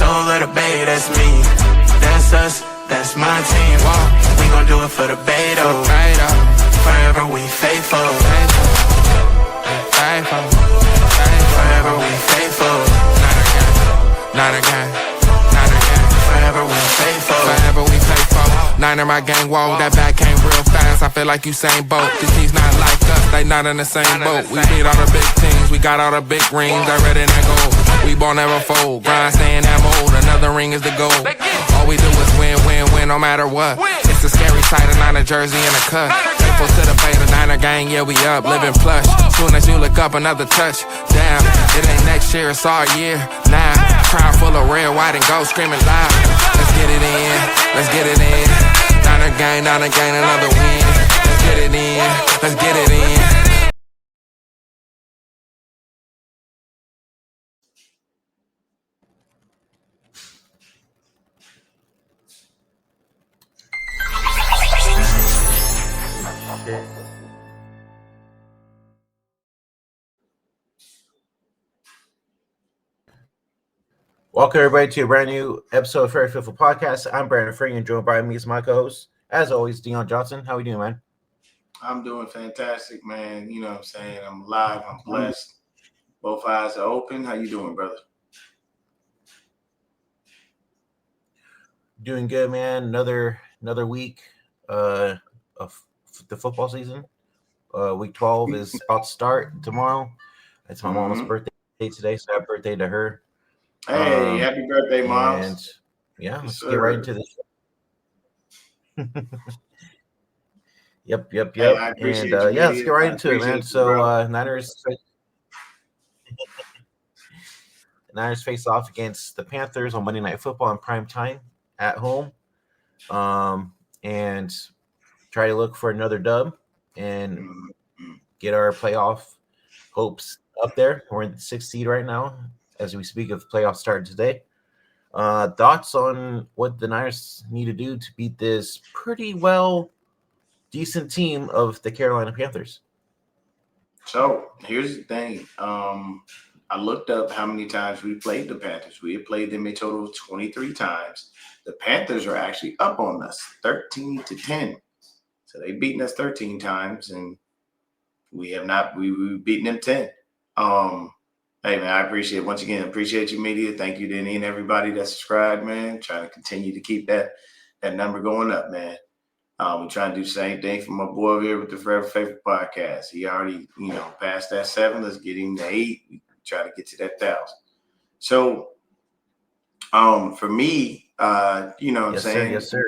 soul of the bay, that's me. That's us, that's my team. We gon' do it for the bay though. Forever we faithful. Forever we faithful. Not again. Forever we faithful. Forever we faithful. Niner my gang, whoa, that back came real fast. I feel like Usain Bolt. These teams not like us, they not in the same boat. We beat all the big teams, we got all the big rings. They red and that gold. We ball never fold. Grind stay in that mold. Another ring is the goal. All we do is win, win, win, no matter what. It's a scary sight, a Niner jersey and a cut. Faithful to the bay, the Niner gang, yeah we up, living plush. Soon as you look up, another touch. Damn, it ain't next year, it's our year. Now, crowd full of red, white, and gold, screaming loud. Let's get it in, let's get it in. Niner gang, another win. Let's get it in, let's get it in. Welcome everybody to a brand new episode of Very Faithful Podcast. I'm Brandon Free and joined by me as my co-host, as always, Dion Johnson. How we doing, man? I'm doing fantastic, man. You know what I'm saying? I'm alive, I'm blessed. Both eyes are open. How you doing, brother? Doing good, man. Another week of the football season. Week 12 is about to start tomorrow. It's my mom's birthday today, so happy birthday to her. Hey, happy birthday, Mom. And yeah, let's get right into this. Yep. Hey, I appreciate you, yeah, let's get right into it, man. So Niners face off against the Panthers on Monday Night Football in Primetime at home. And try to look for another dub and get our playoff hopes up there. We're in the 6th seed right now as we speak of playoff start today. Thoughts on what the Niners need to do to beat this pretty decent team of the Carolina Panthers? So here's the thing. I looked up how many times we played the Panthers. We have played them a total of 23 times. The Panthers are actually up on us 13-10. So they've beaten us 13 times, and we have not. We've beaten them 10. Hey, man, I appreciate you, media. Thank you to any and everybody that subscribed, man. Trying to continue to keep that number going up, man. We're trying to do the same thing for my boy over here with the Forever Faithful Podcast. He already, passed that 7. Let's get him to 8. We try to get to that 1,000. So, for me, you know what I'm saying? Yes, sir.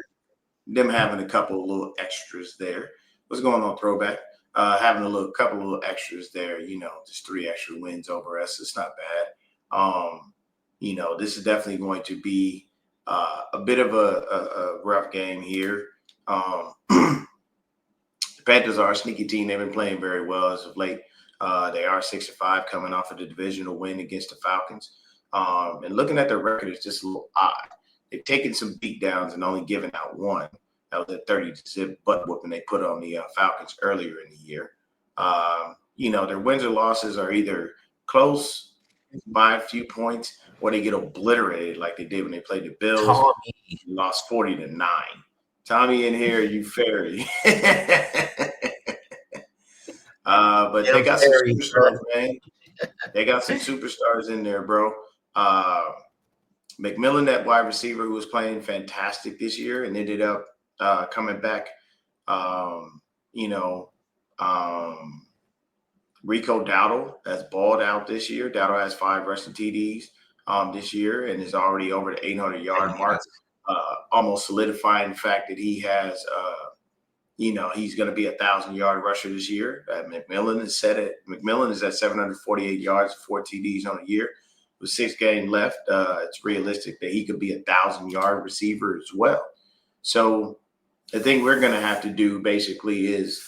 Them having a couple of little extras there. What's going on, Throwback? Having couple of little extras there, just 3 extra wins over us. It's not bad. This is definitely going to be a bit of a rough game here. The Panthers are a sneaky team. They've been playing very well as of late. They are 6-5 coming off of the divisional win against the Falcons. And looking at their record, it's just a little odd. They've taken some beat downs and only given out 1. That was a 30-zip butt whooping they put on the Falcons earlier in the year. Their wins or losses are either close by a few points or they get obliterated like they did when they played the Bills. Tommy lost 40-9. Tommy in here, you fairy. But they got some superstars, man. They got some superstars in there, bro. McMillan, that wide receiver who was playing fantastic this year and ended up coming back, Rico Dowdle has balled out this year. Dowdle has 5 rushing TDs this year and is already over the 800-yard mark, almost solidifying the fact that he has, he's going to be a 1,000-yard rusher this year. McMillan is at 748 yards, 4 TDs on a year. With 6 games left, it's realistic that he could be a 1,000-yard receiver as well. So the thing we're going to have to do basically is,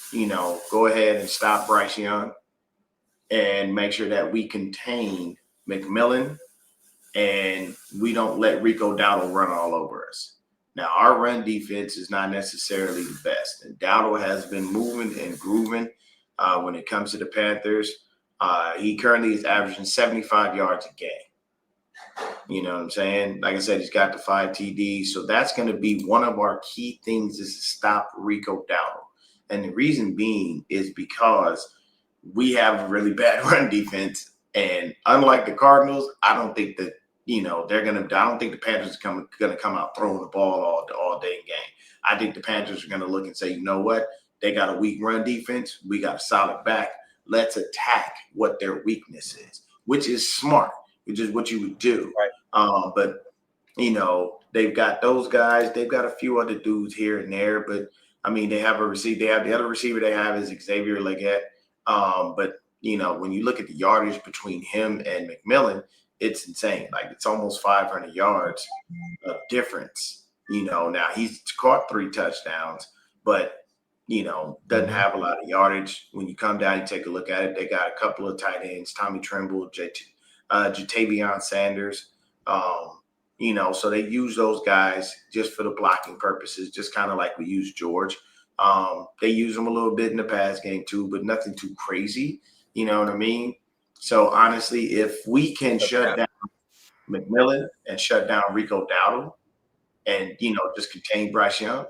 go ahead and stop Bryce Young and make sure that we contain McMillan and we don't let Rico Dowdle run all over us. Now, our run defense is not necessarily the best, and Dowdle has been moving and grooving when it comes to the Panthers. He currently is averaging 75 yards a game. You know what I'm saying? Like I said, he's got the 5 TDs. So that's going to be one of our key things is to stop Rico Dowdle. And the reason being is because we have a really bad run defense. And unlike the Cardinals, I don't think that, I don't think the Panthers are going to come out throwing the ball all day in game. I think the Panthers are going to look and say, you know what? They got a weak run defense. We got a solid back. Let's attack what their weakness is, which is smart, which is what you would do. Right. But, they've got those guys. They've got a few other dudes here and there. But, I mean, they have a receiver. They have the other receiver they have is Xavier Legette. But, when you look at the yardage between him and McMillan, it's insane. Like, it's almost 500 yards of difference. Now he's caught 3 touchdowns, but, doesn't have a lot of yardage. When you come down and take a look at it, they got a couple of tight ends, Tommy Tremble, Jatavion Sanders. So they use those guys just for the blocking purposes, just kind of like we use George. They use them a little bit in the pass game too, but nothing too crazy. You know what I mean? So honestly, if we can shut down McMillan and shut down Rico Dowdle and, just contain Bryce Young,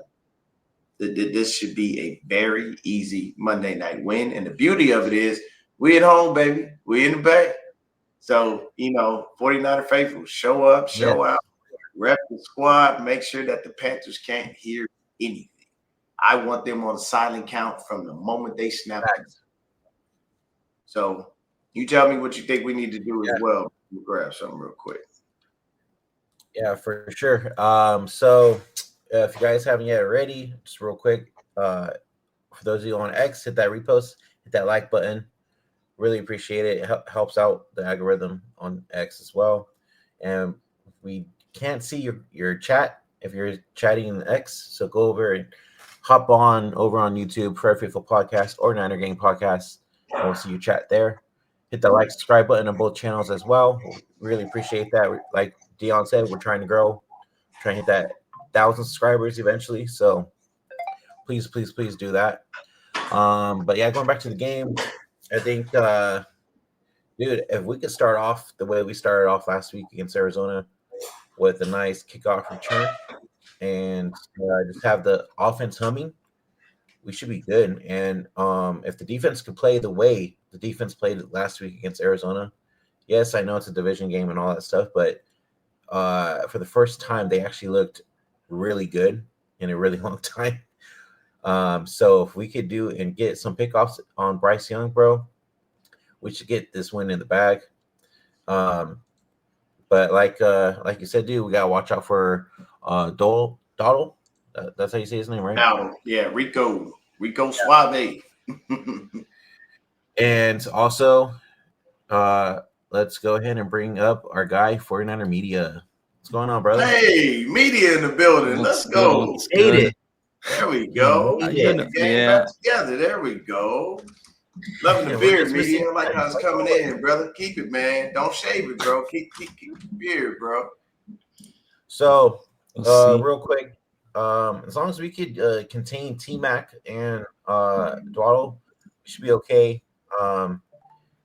this should be a very easy Monday night win. And the beauty of it is we at home, baby. We in the Bay. So, 49er faithful, show up, show out, rep the squad, make sure that the Panthers can't hear anything. I want them on a silent count from the moment they snap. So you tell me what you think we need to do as well. We'll grab something real quick. Yeah, for sure. So if you guys haven't yet already, just real quick, for those of you on X, hit that repost, hit that like button. Really appreciate it. It helps out the algorithm on X as well. And we can't see your chat if you're chatting in X. So go over and hop on over on YouTube, Prayer Faithful Podcast or Niner Gang Podcast. We'll see your chat there. Hit the like, subscribe button on both channels as well. Really appreciate that. Like Dion said, we're trying to grow, trying to hit that 1,000 subscribers eventually. So please do that. But yeah, going back to the game, I think, dude, if we could start off the way we started off last week against Arizona with a nice kickoff return and just have the offense humming, we should be good. And if the defense could play the way the defense played last week against Arizona, yes, I know it's a division game and all that stuff, but for the first time, they actually looked really good in a really long time. So if we could do and get some pickoffs on Bryce Young, bro, we should get this win in the bag. But like you said, dude, we gotta watch out for Dowdle. That's how you say his name, right? Dowdle, yeah, Rico Suave. And also, let's go ahead and bring up our guy, 49er Media. What's going on, brother? Hey, media in the building. Let's go. Ate it. There we go. Yeah. Together. There we go. Loving the beard, media. I like how it's coming in, brother. Keep it, man. Don't shave it, bro. Keep the beard, bro. So, real quick, as long as we could contain T-Mac and Dwaddle, we should be okay. And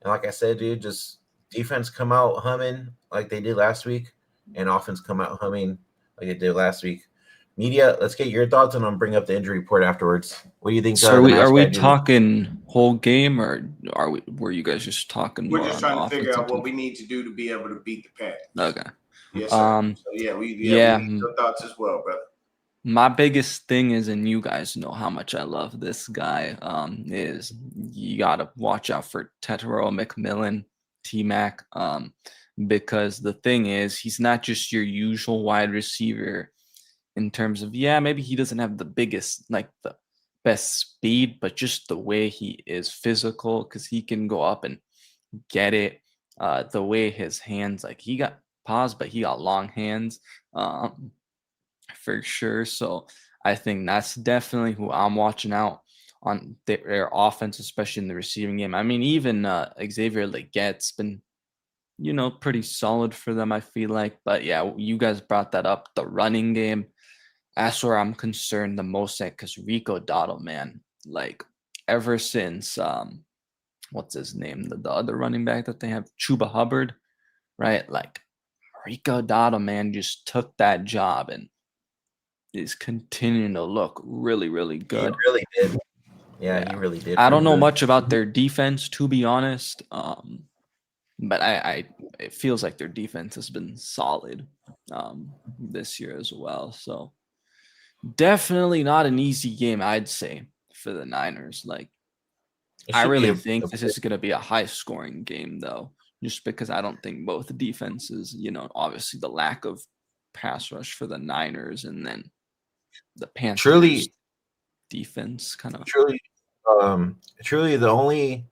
like I said, dude, just defense come out humming like they did last week, and offense come out humming like they did last week. Media, let's get your thoughts, and I'll bring up the injury report afterwards. What do you think? So are we talking whole game, or were you guys just talking? We're just trying to figure out what we need to do to be able to beat the Panthers. Okay. Yes, sir. So we need your thoughts as well, brother. My biggest thing is, and you guys know how much I love this guy, is you got to watch out for Tetero McMillan, T-Mac, because the thing is, he's not just your usual wide receiver in terms of, maybe he doesn't have the biggest, like the best speed, but just the way he is physical, because he can go up and get it. The way his hands, like he got paws, but he got long hands. For sure. So I think that's definitely who I'm watching out on their offense, especially in the receiving game. I mean, even Xavier Legette's been, pretty solid for them, I feel like. But yeah, you guys brought that up. The running game, that's where I'm concerned the most at, because Rico Dowdle, man, like ever since what's his name? The other running back that they have, Chuba Hubbard, right? Like Rico Dotto, man, just took that job and is continuing to look really, really He good. really did. Yeah, he really did. I don't know Good. much about their defense, to be honest. But it feels like their defense has been solid this year as well. So definitely not an easy game, I'd say, for the Niners. Like, It I should be really think this is going to be a high scoring game, though, just because I don't think both defenses, obviously the lack of pass rush for the Niners and then the Panthers truly, defense kind of. truly the only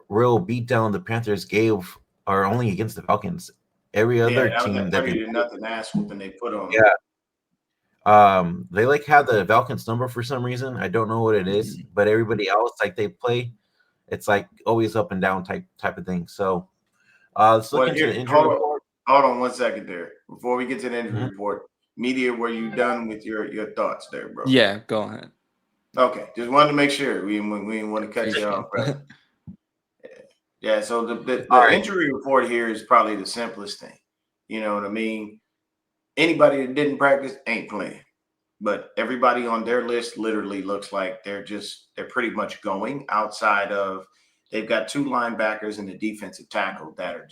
real beatdown the Panthers gave are only against the Falcons. Every other that was team a that they 30-0 ass whooping they put on them. Yeah. They like have the Falcons number for some reason. I don't know what it is, Mhm. but everybody else, like they play, it's like always up and down type of thing. So let's look into the injury report. Hold on 1 second there. Before we get to the injury Mhm. report, media, were you done with your thoughts there, bro? Yeah, go ahead. Okay, just wanted to make sure we didn't want to cut you off, brother. Yeah, so the right. injury report here is probably the simplest thing. You know what I mean? Anybody that didn't practice ain't playing. But everybody on their list literally looks like they're pretty much going outside of they've got 2 linebackers and a defensive tackle that are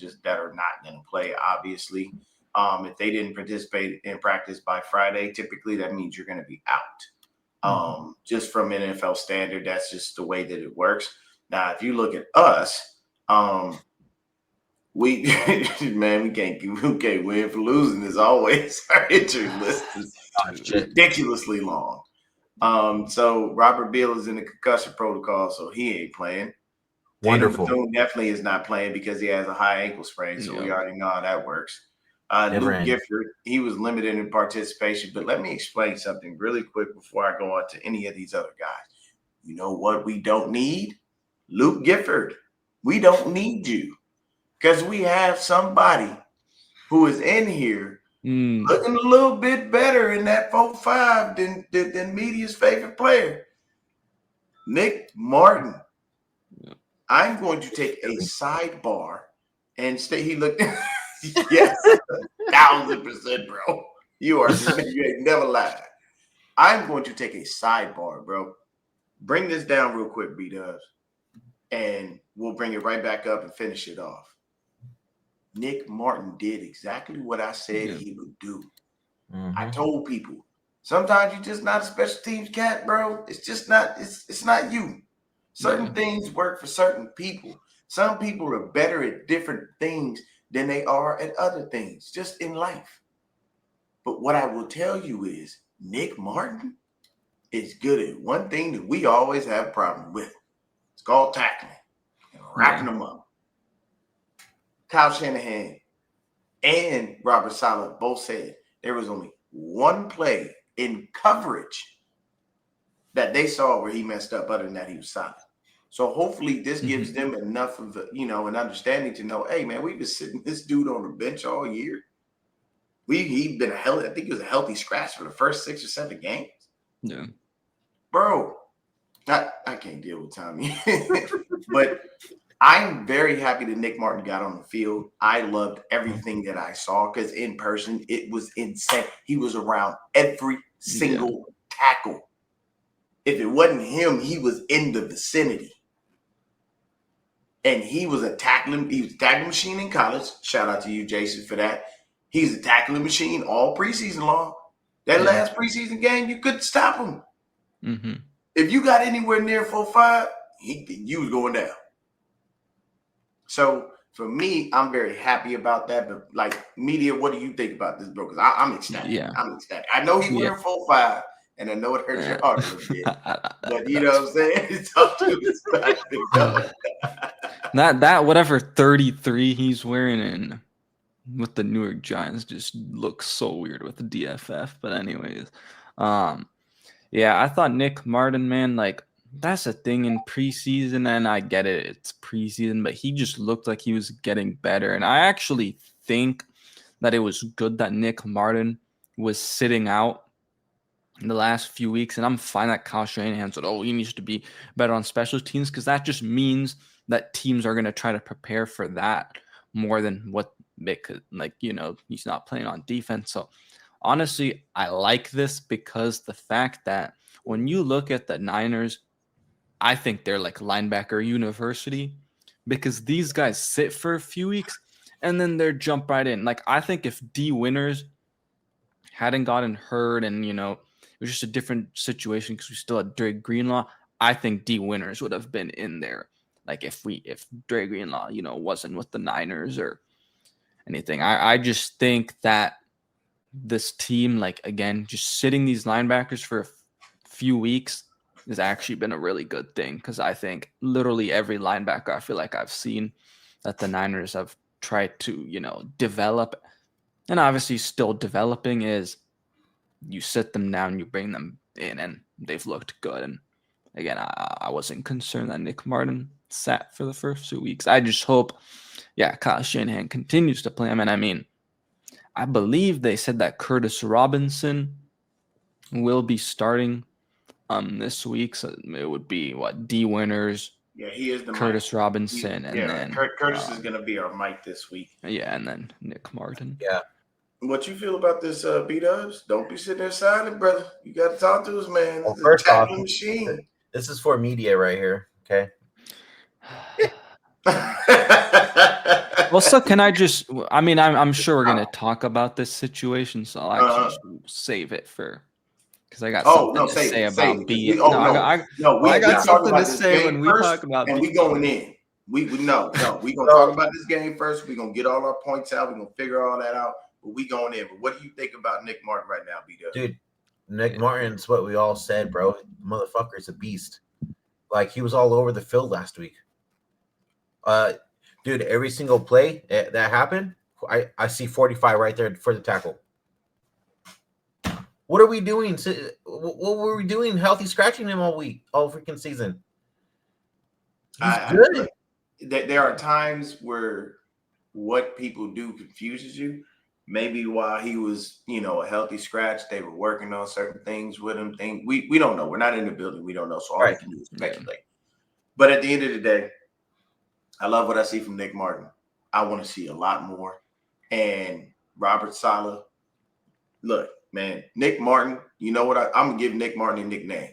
not going to play, obviously. If they didn't participate in practice by Friday, typically that means you're going to be out. Just from NFL standard, that's just the way that it works. Now, if you look at us, we can't win for losing as always. Our injury list is ridiculously long. So Robert Beal is in the concussion protocol, so he ain't playing. Wonderful. Tatum Bethune definitely is not playing because he has a high ankle sprain, so we already know how that works. Luke Gifford, he was limited in participation, but let me explain something really quick before I go on to any of these other guys. You know what we don't need? Luke Gifford. We don't need you because we have somebody who is in here looking a little bit better in that 4-5 than media's favorite player, Nick Martin. Yeah. I'm going to take a sidebar and stay. He looked, yes, 1,000%, bro. You ain't never lied. I'm going to take a sidebar, bro. Bring this down real quick, B-Dubs, and we'll bring it right back up and finish it off. Nick Martin did exactly what I said he would do. I told people, sometimes you're just not a special teams cat, bro. It's just not, it's not you. Certain things work for certain people. Some people are better at different things than they are at other things, just in life. But what I will tell you is Nick Martin is good at one thing that we always have a problem with. It's called tackling and wrapping them up. Kyle Shanahan and Robert Saleh both said there was only one play in coverage that they saw where he messed up. Other than that, he was solid. So hopefully this gives them enough of an understanding to know, hey man, we've been sitting this dude on the bench all year. He's been I think he was a healthy scratch for the first 6 or 7 games. Yeah, bro, I can't deal with Tommy, but I'm very happy that Nick Martin got on the field. I loved everything that I saw because in person, it was insane. He was around every single tackle. If it wasn't him, he was in the vicinity. And he was a tackling machine in college. Shout out to you, Jason, for that. He's a tackling machine all preseason long. That last preseason game, you couldn't stop him. If you got anywhere near 4-5, you was going down. So for me, I'm very happy about that. But like media, what do you think about this, bro? Because I'm ecstatic. Yeah. I'm ecstatic. I know he's wearing 4-5, and I know it hurts your heart a little bit. But you know what I'm saying? It's tough to that whatever 33 he's wearing in with the New York Giants just looks so weird with the DFF. But anyways, I thought Nick Martin, man, like that's a thing in preseason, and I get it, it's preseason, but he just looked like he was getting better. And I actually think that it was good that Nick Martin was sitting out in the last few weeks, and I'm fine that Kyle Shanahan said, he needs to be better on special teams, because that just means that teams are going to try to prepare for that more than what because, like, he's not playing on defense. So honestly, I like this because the fact that when you look at the Niners, I think they're like linebacker university, because these guys sit for a few weeks and then they're jump right in. Like, I think if D Winners hadn't gotten hurt and, it was just a different situation because we still had Dre Greenlaw, I think D Winners would have been in there. Like, if Dre Greenlaw, wasn't with the Niners or anything. I just think that this team, like, again, just sitting these linebackers for a few weeks has actually been a really good thing, because I think literally every linebacker I feel like I've seen that the Niners have tried to, develop, and obviously still developing, is you sit them down, you bring them in, and they've looked good. And again, I wasn't concerned that Nick Martin sat for the first 2 weeks. I just hope, Kyle Shanahan continues to play him. And I mean, I believe they said that Curtis Robinson will be starting this week. So it would be D Winners. Yeah, he is the Curtis Mike. Robinson, and then Curtis is going to be our Mike this week. Yeah, and then Nick Martin. Yeah. What you feel about this, B-Dubs? Don't be sitting there silent, brother. You got to talk to us, man. Well, this first is a off, tackling machine. This is for media right here. Okay. Well, so can I just? I mean, I'm sure we're gonna talk about this situation, so I'll actually just save it for, because I got something to say about B. We got something to say when we talk about. And we going in. We gonna talk about this game first. We're gonna get all our points out. We're gonna figure all that out. But we going in. But what do you think about Nick Martin right now, B-Dub? Dude, Nick Martin's what we all said, bro. Motherfucker's a beast. Like, he was all over the field last week. Dude, every single play that happened, I see 45 right there for the tackle. What are we doing? What were we doing? Healthy scratching him all week, all freaking season. He's good. There are times where what people do confuses you. Maybe while he was, a healthy scratch, they were working on certain things with him. We don't know. We're not in the building. We don't know. So all we can do is speculate. But at the end of the day, I love what I see from Nick Martin. I want to see a lot more. And Robert Saleh, look, man, Nick Martin, you know what? I'm going to give Nick Martin a nickname.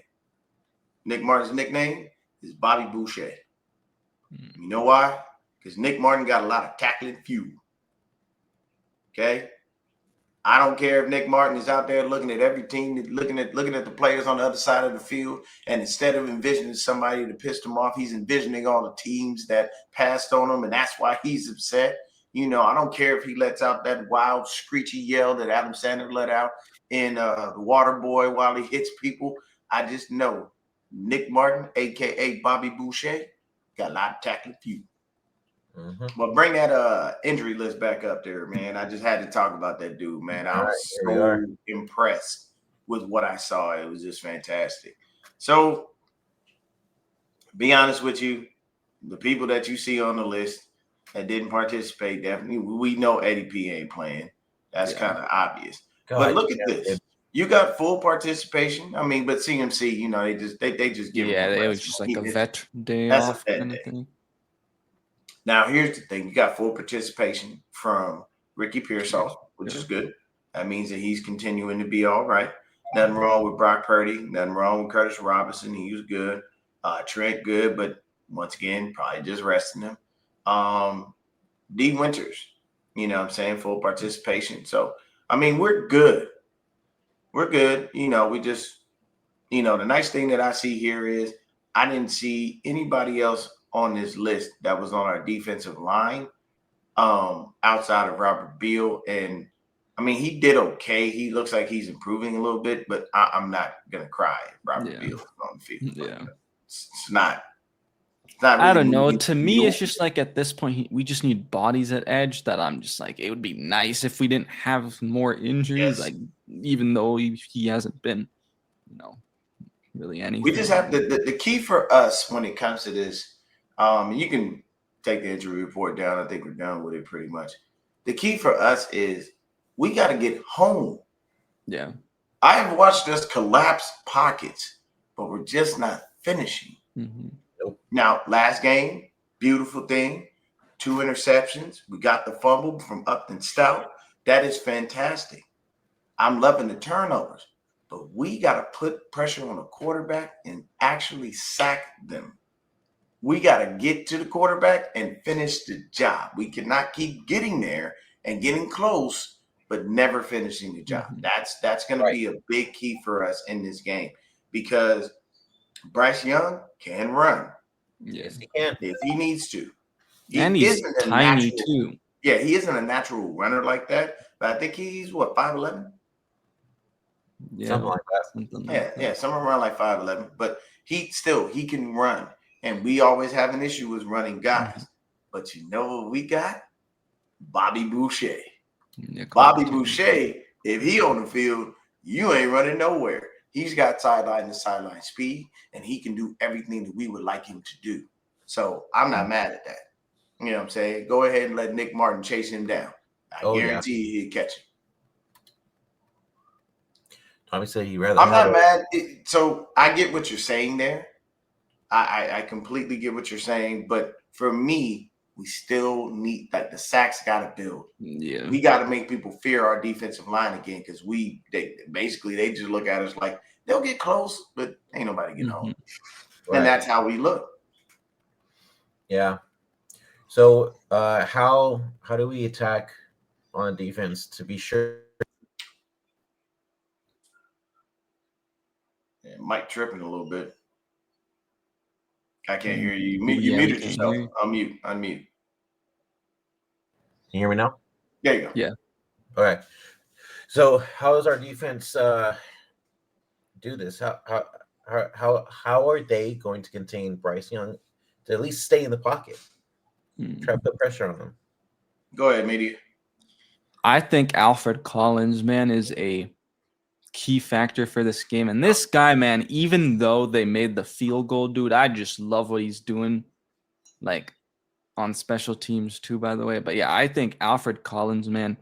Nick Martin's nickname is Bobby Boucher. You know why? Because Nick Martin got a lot of tackling fuel. Okay? I don't care if Nick Martin is out there looking at every team, looking at the players on the other side of the field, and instead of envisioning somebody to piss him off, he's envisioning all the teams that passed on him, and that's why he's upset. I don't care if he lets out that wild, screechy yell that Adam Sandler let out in The Water Boy while he hits people. I just know Nick Martin, a.k.a. Bobby Boucher, got a lot of tackling fuel. Mm-hmm. But bring that injury list back up there, man. I just had to talk about that dude, man. I was so impressed with what I saw. It was just fantastic. So, be honest with you, the people that you see on the list that didn't participate, definitely, we know Eddie P ain't playing. That's kind of obvious. But look at this. You got full participation. I mean, but CMC, they just give him it was just like a vet day off kind of thing. Now, here's the thing. You got full participation from Ricky Pearsall, which is good. That means that he's continuing to be all right. Nothing wrong with Brock Purdy. Nothing wrong with Curtis Robinson. He was good. Trent, good, but once again, probably just resting him. D. Winters, full participation. So, I mean, we're good. We're good. We just, the nice thing that I see here is I didn't see anybody else on this list that was on our defensive line outside of Robert Beal. And I mean, he did okay. He looks like he's improving a little bit, but I'm not going to cry if Robert Beal is on the field. Yeah. It's not really, I don't know. To me, it's just like at this point, we just need bodies at edge that I'm just like, it would be nice if we didn't have more injuries, like even though he hasn't been, really anything. We just have the key for us when it comes to this. You can take the injury report down. I think we're done with it pretty much. The key for us is we got to get home. Yeah. I have watched us collapse pockets, but we're just not finishing. Mm-hmm. Now, last game, beautiful thing. 2 interceptions. We got the fumble from Upton Stout. That is fantastic. I'm loving the turnovers, but we got to put pressure on the quarterback and actually sack them. We got to get to the quarterback and finish the job. We cannot keep getting there and getting close, but never finishing the job. That's going to be a big key for us in this game because Bryce Young can run. Yes, he can. If he needs to. And he's tiny too. Yeah, he isn't a natural runner like that, but I think he's 5'11"? Yeah, Something like that. Yeah, somewhere around like 5'11". But he can run. And we always have an issue with running guys. But you know what we got? Bobby Boucher. Bobby Boucher, if he on the field, you ain't running nowhere. He's got sideline to sideline speed, and he can do everything that we would like him to do. So I'm not mad at that. You know what I'm saying? Go ahead and let Nick Martin chase him down. I guarantee he'll catch him. Tommy said he'd rather. I'm not mad. So I get what you're saying there. I completely get what you're saying. But for me, we still need, like, the sacks got to build. Yeah. We got to make people fear our defensive line again because they just look at us like they'll get close, but ain't nobody getting home. Right. And that's how we look. Yeah. So how do we attack on defense to be sure? Yeah, Mike tripping a little bit. I can't hear you. You Yeah, muted yourself. Unmute. Can you hear me now? There you go. Yeah. All right. So how does our defense do this? How are they going to contain Bryce Young to at least stay in the pocket? Try to put pressure on them. Go ahead, Media. I think Alfred Collins, man, is a key factor for this game. And this guy, man, even though they made the field goal, dude, I just love what he's doing, like, on special teams too, by the way. But yeah, I think Alfred Collins, man,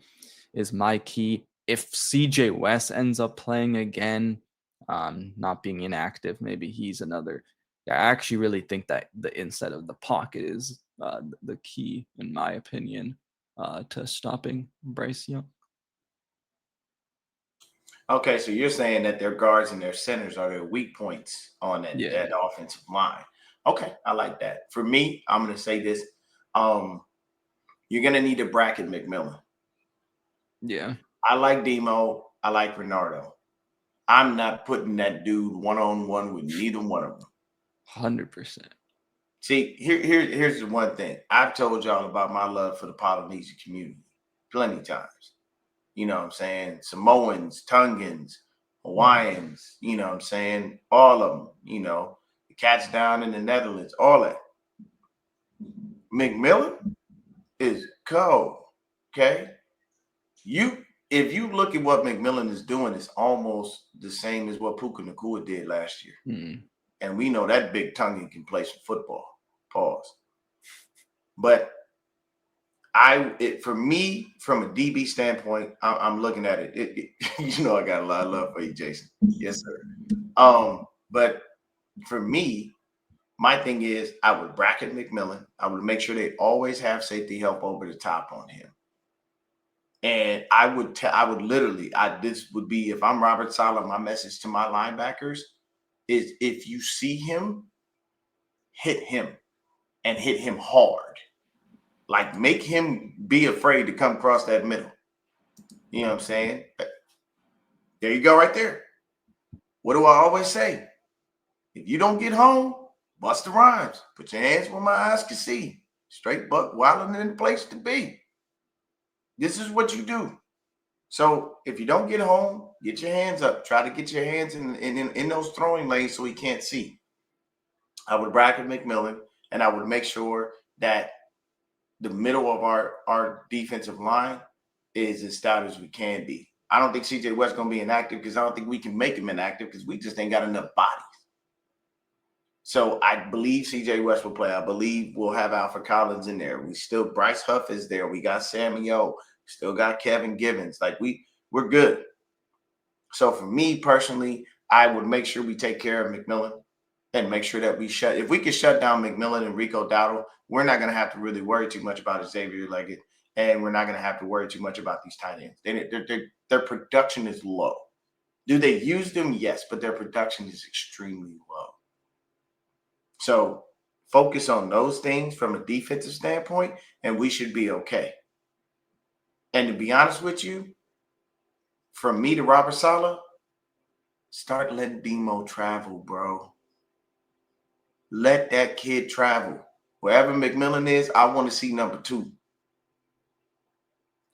is my key. If CJ West ends up playing again, not being inactive, maybe he's another. Yeah, I actually really think that the inside of the pocket is the key, in my opinion, to stopping Bryce Young. Okay, so you're saying that their guards and their centers are their weak points on that offensive line. Okay, I like that. For me, I'm going to say this. You're going to need to bracket McMillan. Yeah. I like Demo. I like Renardo. I'm not putting that dude one-on-one with neither one of them. 100%. See, here's the one thing. I've told y'all about my love for the Polynesian community plenty of times. You know what I'm saying? Samoans, Tongans, Hawaiians, you know what I'm saying? All of them, you know, the cats down in the Netherlands, all that. McMillan is cold, okay? If you look at what McMillan is doing, it's almost the same as what Puka Nacua did last year. And we know that big Tongan can play some football. Pause. But for me, from a DB standpoint, I'm looking at it. You know, I got a lot of love for you, Jason. Yes, sir. But for me, my thing is I would bracket McMillan. I would make sure they always have safety help over the top on him. And this would be, if I'm Robert Saleh, my message to my linebackers is, if you see him, hit him and hit him hard. Like, make him be afraid to come across that middle. You know what I'm saying? There you go right there. What do I always say? If you don't get home, bust the rhymes. Put your hands where my eyes can see. Straight buck wilding in the place to be. This is what you do. So if you don't get home, get your hands up. Try to get your hands in those throwing lanes so he can't see. I would bracket McMillan, and I would make sure that the middle of our defensive line is as stout as we can be. I don't think CJ West going to be inactive because I don't think we can make him inactive because we just ain't got enough bodies. So I believe CJ West will play. I believe we'll have Alfred Collins in there. Bryce Huff is there. We got Samuel. Still got Kevin Givens. Like, we're good. So for me personally, I would make sure we take care of McMillan. and make sure that if we can shut down McMillan and Rico Dowdle, we're not going to have to really worry too much about Xavier Leggett, and we're not going to have to worry too much about these tight ends. Their production is low. Do they use them? Yes, but their production is extremely low. So focus on those things from a defensive standpoint, and we should be okay. And to be honest with you, from me to Robert Saleh, start letting Demo travel, bro. Let that kid travel. Wherever McMillan is, I want to see number 2.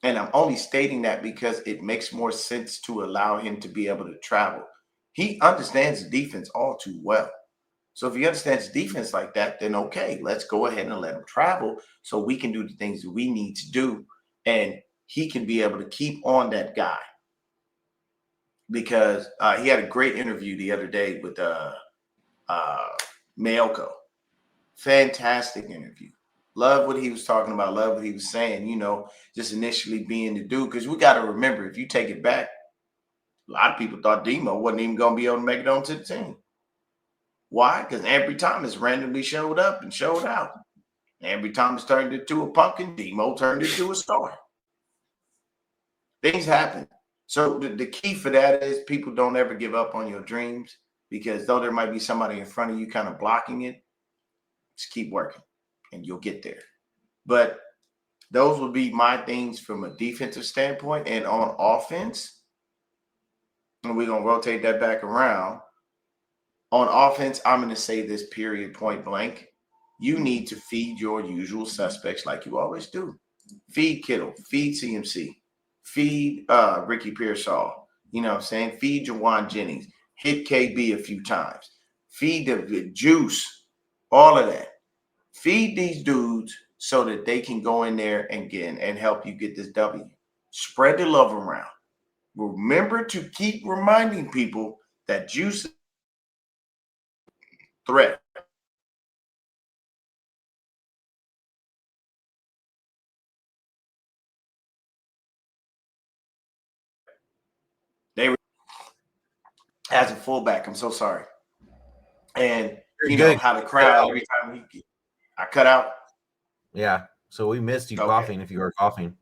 And I'm only stating that because it makes more sense to allow him to be able to travel. He understands the defense all too well. So if he understands defense like that, then okay, let's go ahead and let him travel so we can do the things that we need to do. And he can be able to keep on that guy. Because he had a great interview the other day with Mayoko. Fantastic interview. Love what he was talking about. Love what he was saying, just initially being the dude. Because we got to remember, if you take it back, a lot of people thought Demo wasn't even going to be able to make it onto the team. Why? Because Ambry Thomas randomly showed up and showed out. Ambry Thomas turned into a pumpkin. Demo turned into a star. Things happen. So the key for that is people don't ever give up on your dreams, because though there might be somebody in front of you kind of blocking it, just keep working and you'll get there. But those would be my things from a defensive standpoint. And on offense, and we're going to rotate that back around. On offense, I'm going to say this period point blank. You need to feed your usual suspects like you always do. Feed Kittle, feed CMC, feed Ricky Pearsall, you know what I'm saying? Feed Jawan Jennings, hit KB a few times, feed the juice, all of that. Feed these dudes so that they can go in there and help you get this W. Spread the love around. Remember to keep reminding people that juice is a threat. They were as a fullback. I'm so sorry. And you know how the crowd every time I cut out. Yeah. So we missed you coughing if you were coughing.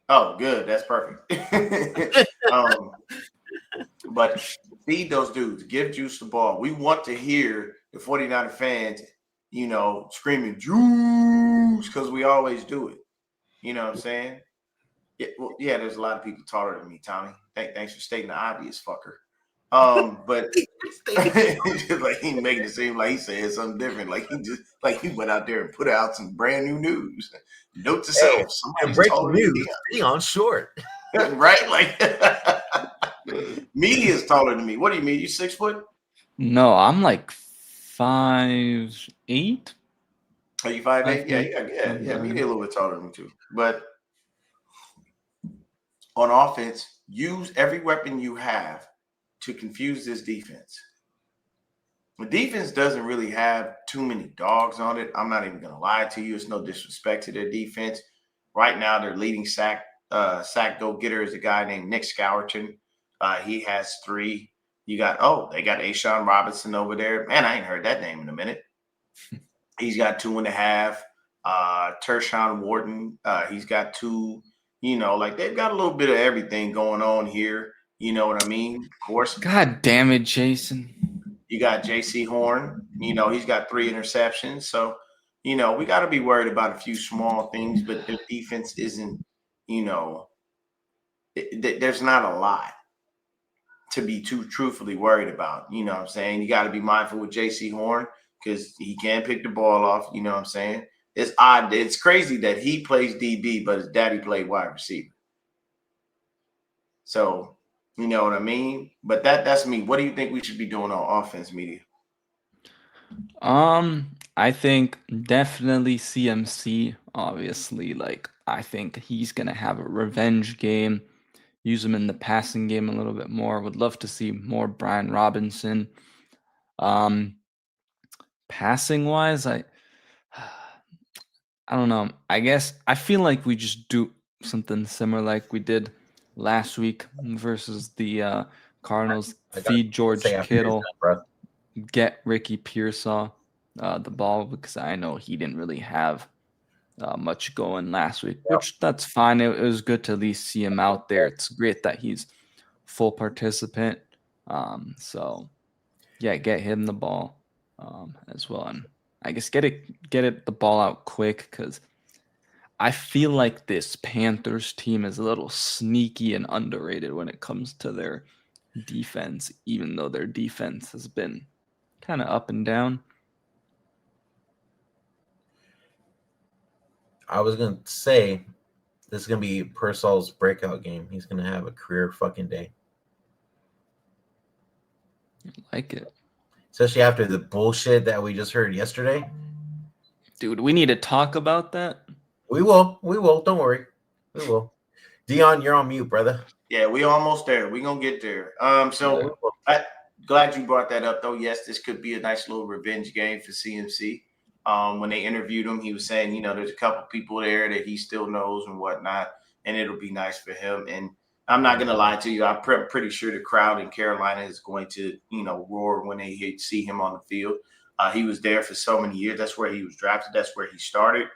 Oh, good. That's perfect. But feed those dudes. Give Juice the ball. We want to hear the 49er fans, screaming Juice, because we always do it. You know what I'm saying? Yeah, there's a lot of people taller than me, Tommy. Thanks for stating the obvious, fucker. But like he making it seem like he said something different. Like he went out there and put out some brand new news. Note to self: somebody's taller than me. Deion's short, right? Like media is taller than me. What do you mean? You 6 foot? No, I'm like 5'8". Are you 5'8"? Yeah. Media a little bit taller than me too. But on offense, use every weapon you have to confuse this defense. The defense doesn't really have too many dogs on it. I'm not even going to lie to you. It's no disrespect to their defense. Right now, their leading sack go-getter is a guy named Nick Scourton. He has 3. They got Ashawn Robinson over there. Man, I ain't heard that name in a minute. He's got 2.5. Tershawn Wharton, he's got 2. They've got a little bit of everything going on here. You know what I mean? Of course. God damn it, Jason. You got J.C. Horn. He's got 3 interceptions. So, we got to be worried about a few small things, but the defense isn't, there's not a lot to be too truthfully worried about. You know what I'm saying? You got to be mindful with J.C. Horn because he can pick the ball off. You know what I'm saying? It's odd. It's crazy that he plays DB, but his daddy played wide receiver. So, you know what I mean? But that's me. What do you think we should be doing on offense, media? I think definitely CMC. Obviously, I think he's gonna have a revenge game. Use him in the passing game a little bit more. Would love to see more Brian Robinson. Passing wise, I don't know. I guess I feel like we just do something similar like we did last week versus the Cardinals. Feed George Kittle. get Ricky Pearsall the ball, because I know he didn't really have much going last week, which that's fine. It was good to at least see him out there. It's great that he's full participant. So yeah, get him the ball as well, and I guess get it the ball out quick, because I feel like this Panthers team is a little sneaky and underrated when it comes to their defense, even though their defense has been kind of up and down. I was gonna say this is gonna be Purcell's breakout game. He's gonna have a career fucking day. I like it. Especially after the bullshit that we just heard yesterday. Dude, we need to talk about that. We will. Don't worry. We will. Dion, you're on mute, brother. Yeah, we almost there. We gonna get there. So I glad you brought that up, though. Yes, this could be a nice little revenge game for CMC. When they interviewed him, he was saying, you know, there's a couple people there that he still knows and whatnot, and it'll be nice for him. And I'm not gonna lie to you, I'm pretty sure the crowd in Carolina is going to, you know, roar when they see him on the field. He was there for so many years. That's where he was drafted. That's where he started.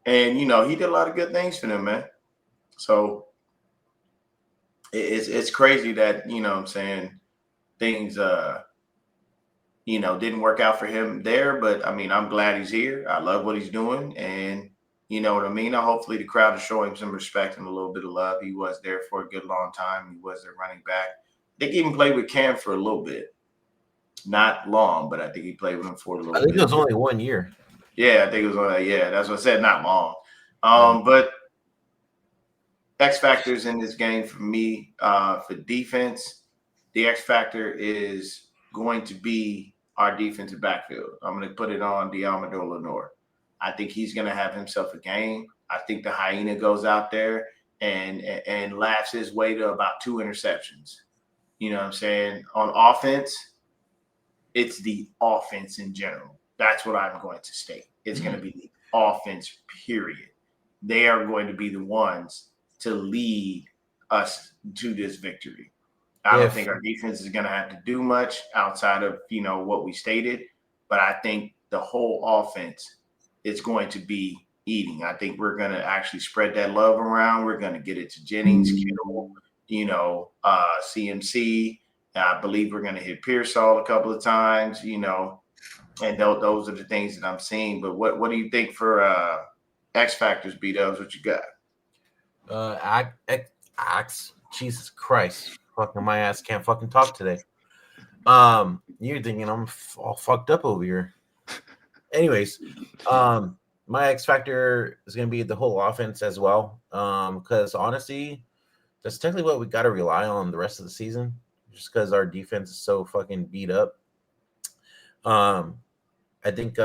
And, you know, he did a lot of good things for them, man. So it's crazy that, you know what I'm saying, things you know, didn't work out for him there, but I mean, I'm glad he's here. I love what he's doing, and you know what I mean. Hopefully, the crowd will show him some respect and a little bit of love. He was there for a good long time. He was their running back. They even played with Cam for a little bit, not long, but I think he played with him for a little bit. I think it was only 1 year. Yeah, I think it was. Yeah, that's what I said. Not long. But X factors in this game for me, for defense, the X factor is going to be our defensive backfield. I'm going to put it on Diamador Lenore. I think he's going to have himself a game. I think the hyena goes out there and laughs his way to about 2 interceptions. You know what I'm saying? On offense, it's the offense in general. That's what I'm going to state. It's going to be the offense, period. They are going to be the ones to lead us to this victory. I don't think our defense is going to have to do much outside of, you know, what we stated, but I think the whole offense is going to be eating. I think we're going to actually spread that love around. We're going to get it to Jennings, Kittle, you know, CMC. I believe we're going to hit Pearsall a couple of times, you know, and those are the things that I'm seeing. But what do you think for X factors, B-Dubs? What you got? Jesus Christ. Fucking my ass can't fucking talk today. You're thinking I'm all fucked up over here. Anyways, my X factor is gonna be the whole offense as well. Because honestly, that's technically what we gotta rely on the rest of the season, just because our defense is so fucking beat up. I think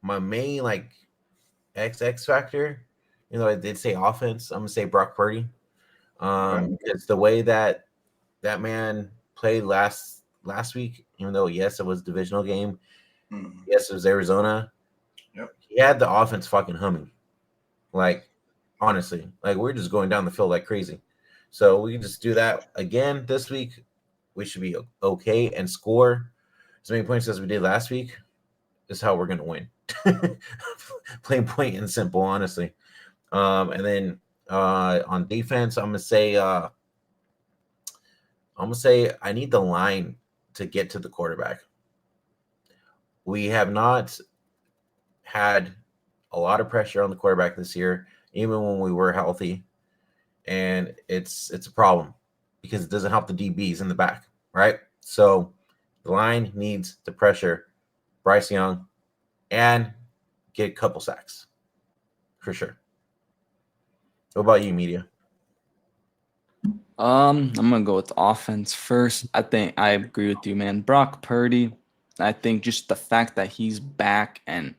my main like X factor, you know, I did say offense, I'm gonna say Brock Purdy. It's the way that man played last week, even though yes, it was a divisional game. Yes, it was Arizona. Yep. He had the offense fucking humming. Like, honestly, like we're just going down the field like crazy. So we can just do that again this week. We should be okay and score as many points as we did last week. Is how we're gonna win. Plain, point, and simple, honestly. And then on defense, I'm gonna say I need the line to get to the quarterback. We have not had a lot of pressure on the quarterback this year, even when we were healthy, and it's a problem because it doesn't help the DBs in the back, right? So the line needs to pressure Bryce Young and get a couple sacks for sure. What about you, Media? I'm gonna go with offense first. I think I agree with you, man. Brock Purdy. I think just the fact that he's back and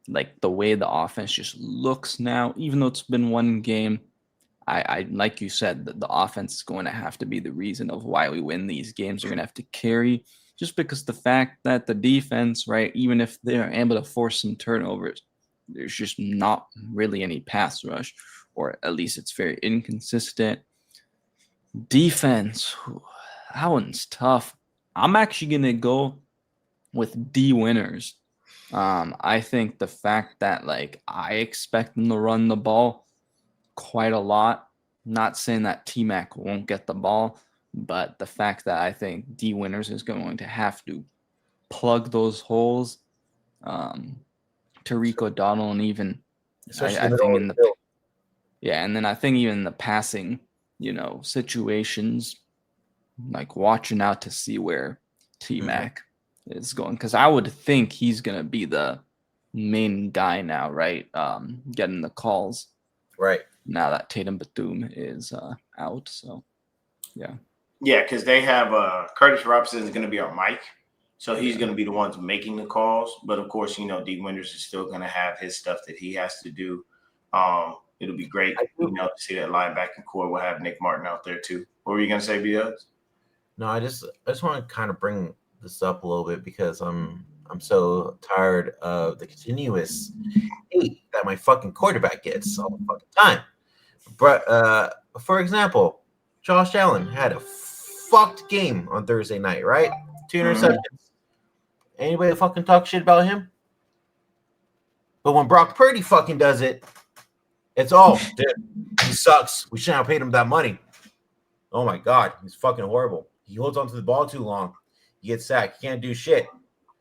like the way the offense just looks now, even though it's been one game, I like you said, that the offense is going to have to be the reason of why we win these games. They're gonna have to carry, just because the fact that the defense, right, even if they're able to force some turnovers, there's just not really any pass rush, or at least it's very inconsistent. Defense, that one's tough. I'm actually gonna go with D Winners. I think the fact that like I expect them to run the ball quite a lot. Not saying that T Mac won't get the ball, but the fact that I think D Winners is going to have to plug those holes. Tariq O'Donnell and even Especially I the think middle in of the the field. and then I think even the passing, situations, like watching out to see where T Mac is going, because I would think he's gonna be the main guy now, right? Getting the calls Right. now that Tatum Bethune is out. So yeah. Yeah, because they have Curtis Robinson is going to be our mic. So he's going to be the ones making the calls. But of course, D Winters is still going to have his stuff that he has to do. It'll be great, to see that linebacking core. We'll have Nick Martin out there too. What were you going to say, B-Dubs? No, I just want to kind of bring this up a little bit because I'm so tired of the continuous hate that my fucking quarterback gets all the fucking time. But for example, Josh Allen had a fucked game on Thursday night, right? 2 interceptions. Anybody fucking talk shit about him? But when Brock Purdy fucking does it, it's dude, he sucks. We shouldn't have paid him that money. Oh my god, he's fucking horrible. He holds onto the ball too long. He gets sacked. He can't do shit.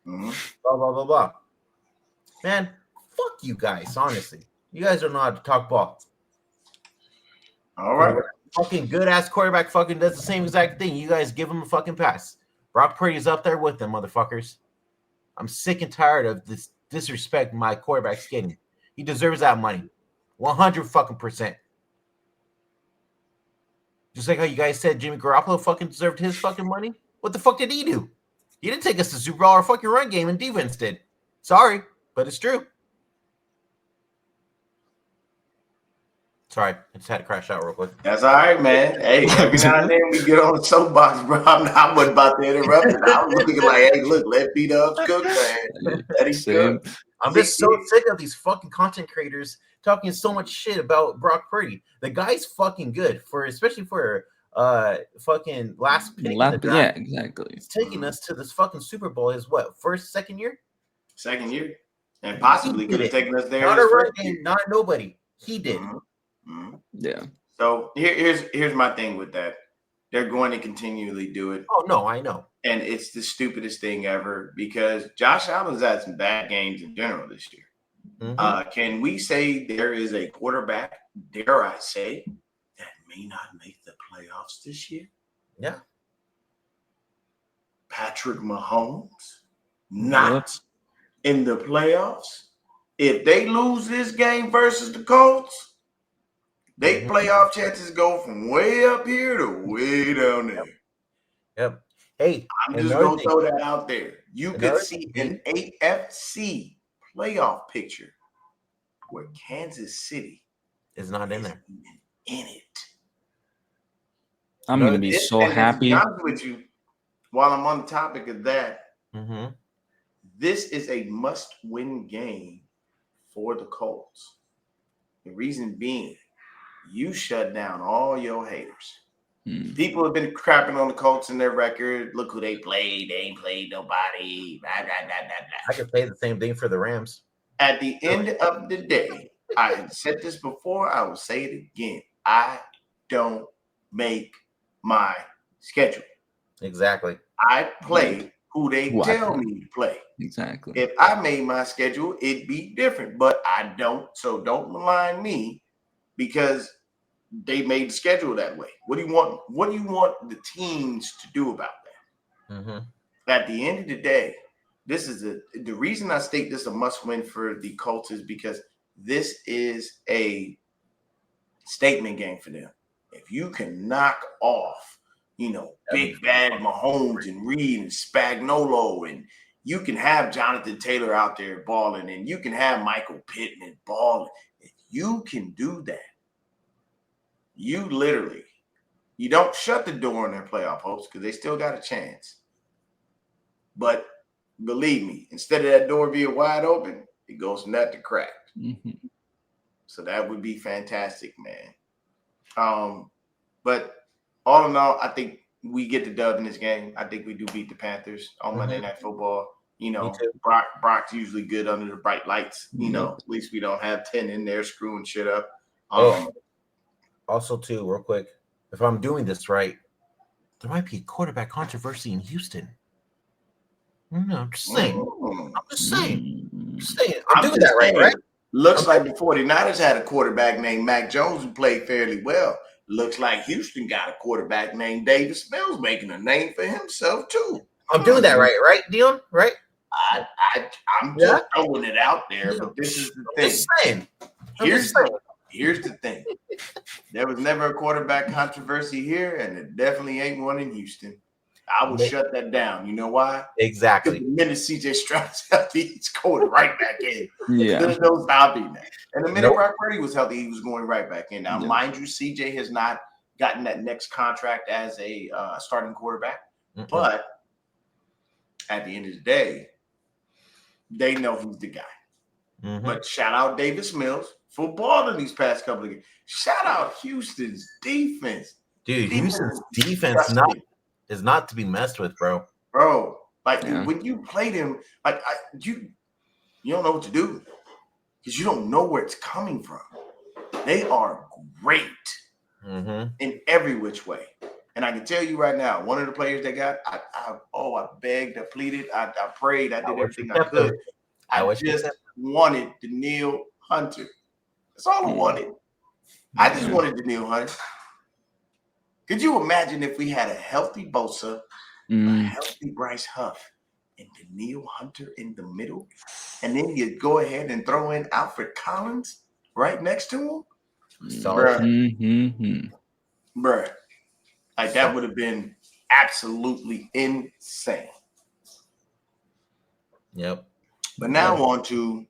Blah blah blah blah. Man, fuck you guys. Honestly, you guys don't know how to talk ball. All right. Fucking good ass quarterback fucking does the same exact thing. You guys give him a fucking pass. Brock Purdy's up there with them, motherfuckers. I'm sick and tired of this disrespect my quarterback's getting. He deserves that money. 100 fucking %. Just like how you guys said Jimmy Garoppolo fucking deserved his fucking money. What the fuck did he do? He didn't take us to Super Bowl. Our fucking run game and defense did. Sorry, but it's true. Sorry, I just had to crash out real quick. That's all right, man. Hey, every now and then we get on the soapbox, bro. I wasn't about to interrupt it. I was looking like, hey, look, let B-Dubs cook, man. Let him cook. I'm just so sick of these fucking content creators talking so much shit about Brock Purdy. The guy's fucking good especially for fucking last pick in the draft. Yeah, exactly. He's taking us to this fucking Super Bowl. His second year? Second year. And possibly could have taken us there. Not a run game, not nobody. He did. Yeah. So here's my thing with that. They're going to continually do it. Oh no, I know. And it's the stupidest thing ever because Josh Allen's had some bad games in general this year. Can we say there is a quarterback, dare I say, that may not make the playoffs this year? Yeah. Patrick Mahomes, not in the playoffs. If they lose this game versus the Colts, they playoff chances go from way up here to way down there. Yep. Hey, I'm just going to throw that out there. You could see an AFC playoff picture where Kansas City is not in there. In it. I'm going to be so happy. To be honest with you, while I'm on the topic of that, this is a must-win game for the Colts. The reason being, you shut down all your haters. People have been crapping on the Colts and their record. Look who they played. They ain't played nobody. Blah, blah, blah, blah, blah. I could say the same thing for the Rams. At the end of the day, I said this before. I will say it again. I don't make my schedule. Exactly. I play who they tell me to play. Exactly. If I made my schedule, it'd be different. But I don't. So don't malign me because they made the schedule that way. What do you want? What do you want the teams to do about that? At the end of the day, this is the reason I state this a must-win for the Colts is because this is a statement game for them. If you can knock off, big bad Mahomes and Reed and Spagnuolo, and you can have Jonathan Taylor out there balling, and you can have Michael Pittman balling. If you can do that, you don't shut the door on their playoff hopes because they still got a chance. But believe me, instead of that door being wide open, it goes from that to cracked. So that would be fantastic, man. But all in all, I think we get the dub in this game. I think we do beat the Panthers on Monday Night Football. You Me know, too. Brock's usually good under the bright lights. You know, Yep. at least we don't have 10 in there screwing shit up. Oh, also, too, real quick, if I'm doing this right, there might be a quarterback controversy in Houston. No, I'm just saying. mm. I'm just saying. Mm. Just saying. I'm I'm doing just that right, saying, right? Looks like the 49ers had a quarterback named Mac Jones who played fairly well. Looks like Houston got a quarterback named Davis Mills making a name for himself too. I'm doing that right, Dion? Right? I'm Yeah. just throwing it out there, but this is the thing. Just saying. I'm just saying. Here's the thing. There was never a quarterback controversy here, and there definitely ain't one in Houston. I will shut that down. You know why? Because Exactly. the minute CJ Stroud's healthy, he's going right back in. Yeah. There's no stopping that. And the minute Nope. Brock Purdy was healthy, he was going right back in. Now, Yeah. mind you, CJ has not gotten that next contract as a starting quarterback, but at the end of the day, they know who's the guy. But shout out Davis Mills for balling these past couple of games. Shout out Houston's defense. Dude, Houston's defense is not to be messed with, bro. Bro, like Yeah. when you play them, like you don't know what to do because you don't know where it's coming from. They are great in every which way. And I can tell you right now, one of the players they got, I begged, I pleaded, I prayed, I did everything I could. I just wanted Daniil Hunter. That's all I wanted. I just wanted Daniil Hunter. Could you imagine if we had a healthy Bosa, a healthy Bryce Huff, and Daniil Hunter in the middle? And then you go ahead and throw in Alfred Collins right next to him? Bruh. Like that would have been absolutely insane. Yep. But now on to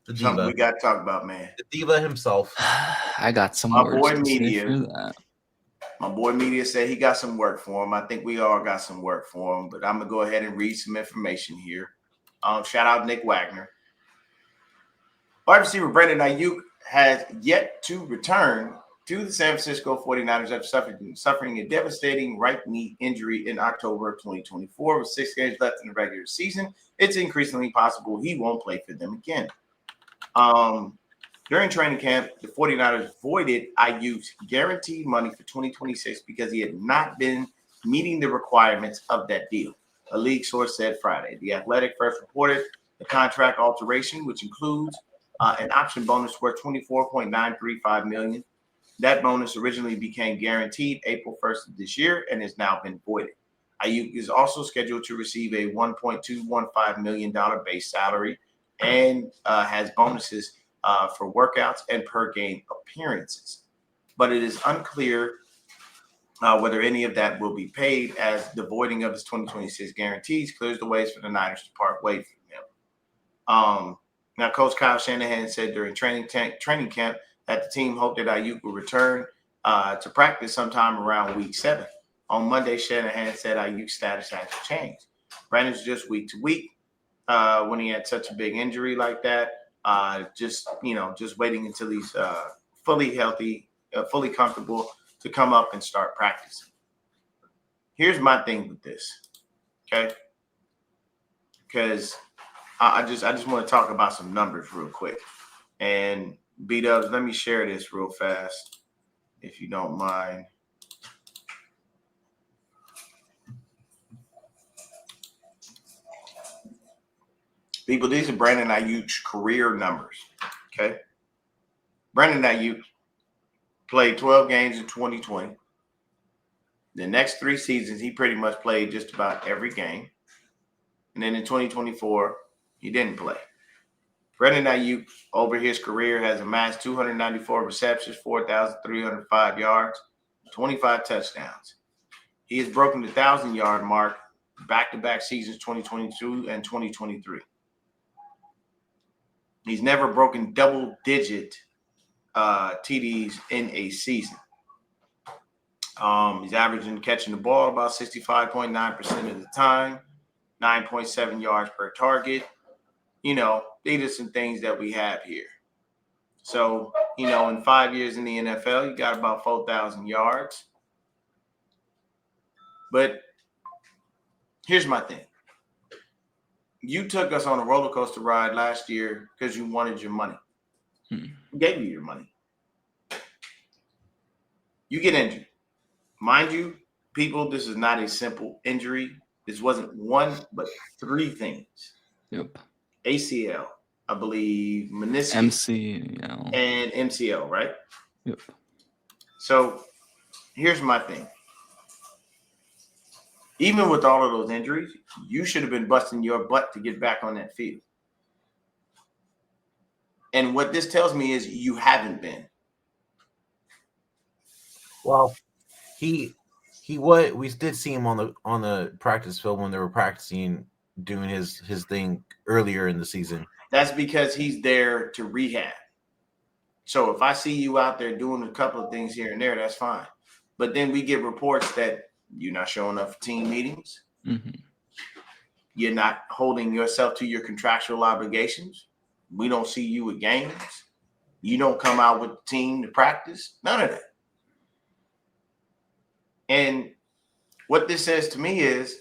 the something diva. we got to talk about, man. The diva himself. I got some My words boy to Media. say for that. My boy Media said he got some work for him. I think we all got some work for him, but I'm going to go ahead and read some information here. Shout out Nick Wagner. Wide receiver Brandon Ayuk has yet to return to the San Francisco 49ers after suffering a devastating right knee injury in October of 2024. With 6 games left in the regular season, it's increasingly possible he won't play for them again. During training camp, the 49ers voided Ayuk's guaranteed money for 2026 because he had not been meeting the requirements of that deal, a league source said Friday. The Athletic first reported the contract alteration, which includes an option bonus worth $24.935 million. That bonus originally became guaranteed April 1st of this year and has now been voided. Ayuk is also scheduled to receive a $1.215 million base salary and has bonuses for workouts and per game appearances. But it is unclear whether any of that will be paid, as the voiding of his 2026 guarantees clears the ways for the Niners to part ways from him. Now, Coach Kyle Shanahan said during training camp that the team hoped that Ayuk will return to practice sometime around week 7. On Monday, Shanahan said Ayuk's status has changed. Brandon's just week to week when he had such a big injury like that. Just waiting until he's fully healthy, fully comfortable to come up and start practicing. Here's my thing with this, okay? Because I just want to talk about some numbers real quick. And B-Dubs, let me share this real fast, if you don't mind. People, these are Brandon Ayuk's career numbers, okay? Brandon Ayuk played 12 games in 2020. The next 3 seasons, he pretty much played just about every game. And then in 2024, he didn't play. Brandon Ayuk, over his career, has amassed 294 receptions, 4,305 yards, 25 touchdowns. He has broken the 1,000-yard mark back-to-back seasons, 2022 and 2023. He's never broken double-digit TDs in a season. He's averaging catching the ball about 65.9% of the time, 9.7 yards per target. These are some things that we have here. So, in 5 years in the NFL, you got about 4,000 yards. But here's my thing. You took us on a roller coaster ride last year because you wanted your money. We gave you your money. You get injured. Mind you, people, this is not a simple injury. This wasn't one, but three things. Yep. ACL, I believe, meniscus, MCL. and MCL, right? Yep. So here's my thing. Even with all of those injuries, you should have been busting your butt to get back on that field. And what this tells me is you haven't been. Well, we did see him on the practice field when they were practicing doing his thing earlier in the season. That's because he's there to rehab. So if I see you out there doing a couple of things here and there, that's fine. But then we get reports that you're not showing up for team meetings. Mm-hmm. You're not holding yourself to your contractual obligations. We don't see you at games. You don't come out with the team to practice. None of that. And what this says to me is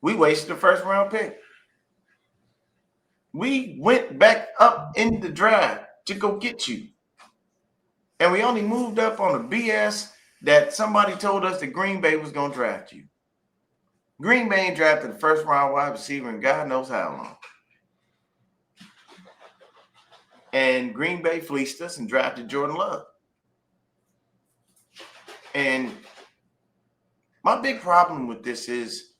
we wasted the first round pick. We went back up in the draft to go get you. And we only moved up on the BS that somebody told us that Green Bay was going to draft you. Green Bay ain't drafted the first round wide receiver in God knows how long. And Green Bay fleeced us and drafted Jordan Love. And my big problem with this is,